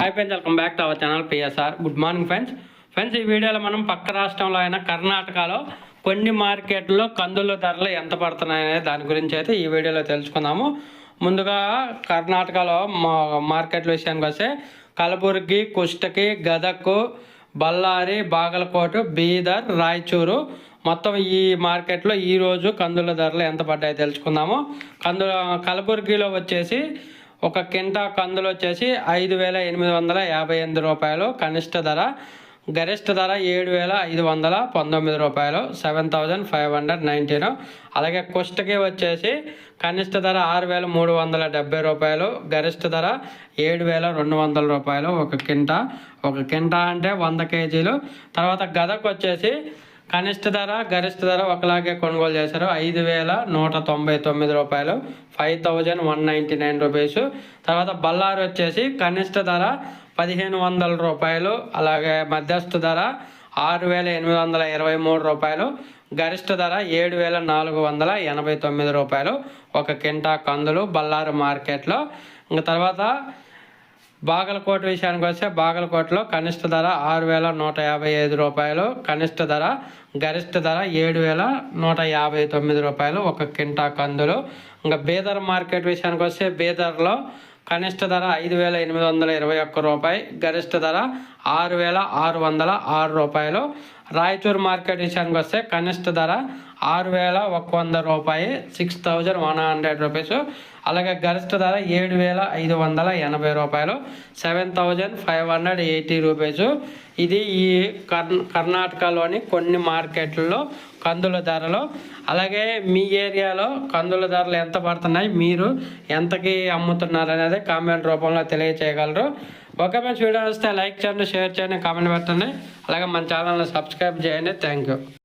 Hi friends, welcome back to our channel PSR. Good morning friends ఈ వీడియోలో మనం పక్క రాష్ట్రంలో అయిన కర్ణాటకలో కొన్ని మార్కెట్లో కందుల ధరలు ఎంత పడుతున్నాయనే దాని గురించి అయితే ఈ వీడియోలో తెలుసుకుందాము. ముందుగా కర్ణాటకలో మార్కెట్ల విషయానికి వస్తే కలబుర్గి, కుష్టకి, గదక్, బళ్ళారి, బాగలకోట, బీదర్, రాయచూరు మొత్తం ఈ మార్కెట్లో ఈరోజు కందుల ధరలు ఎంత పడ్డాయో తెలుసుకుందాము. కలబుర్గిలో వచ్చేసి ఒక కింటా కందులు వచ్చేసి 5,858 రూపాయలు కనిష్ట ధర, గరిష్ట ధర 7,519 రూపాయలు, 7,519. అలాగే కుష్టకి వచ్చేసి కనిష్ట ధర 6,370 రూపాయలు, గరిష్ట ధర 7,200 రూపాయలు ఒక కింటా అంటే 100 కేజీలు. తర్వాత గదకు వచ్చేసి కనిష్ట ధర, గరిష్ట ధర ఒకలాగే కొనుగోలు చేశారు. 5,199 రూపాయలు, 5,199 రూపీస్. తర్వాత బళ్ళారి వచ్చేసి కనిష్ట ధర 1,500 రూపాయలు, అలాగే మధ్యస్థ ధర 6,823 రూపాయలు, గరిష్ట ధర 7,489 రూపాయలు ఒక కింటా కందులు బళ్ళారి మార్కెట్లో. ఇంకా తర్వాత బాగలకోట విషయానికి వస్తే బాగలకోటలో కనిష్ట ధర 6,155 రూపాయలు కనిష్ట ధర, గరిష్ట ధర 7,159 రూపాయలు ఒక కింటా కందులు. ఇంకా బీదర్ మార్కెట్ విషయానికి వస్తే బీదర్లో కనిష్ట ధర 5,821 రూపాయలు, గరిష్ట ధర 6,606 రూపాయలు. రాయచూరు మార్కెట్ విషయానికి వస్తే కనిష్ట ధర 6,100 రూపాయలు, 6,100 రూపీస్. అలాగే గరిష్ట ధర 7,580 రూపాయలు, 7,580 రూపీస్. ఇది ఈ కర్ణాటకలోని కొన్ని మార్కెట్లలో కందుల ధరలు. అలాగే మీ ఏరియాలో కందుల ధరలు ఎంత పడుతున్నాయి, మీరు ఎంతకి అమ్ముతున్నారు అనేది కామెంట్ రూపంలో తెలియచేయగలరు. ఓకే ఫ్రెండ్స్, వీడియో వస్తే లైక్ చేయండి, షేర్ చేయండి, కామెంట్ పెట్టండి. అలాగే మన ఛానల్ని సబ్స్క్రైబ్ చేయండి. Thank you.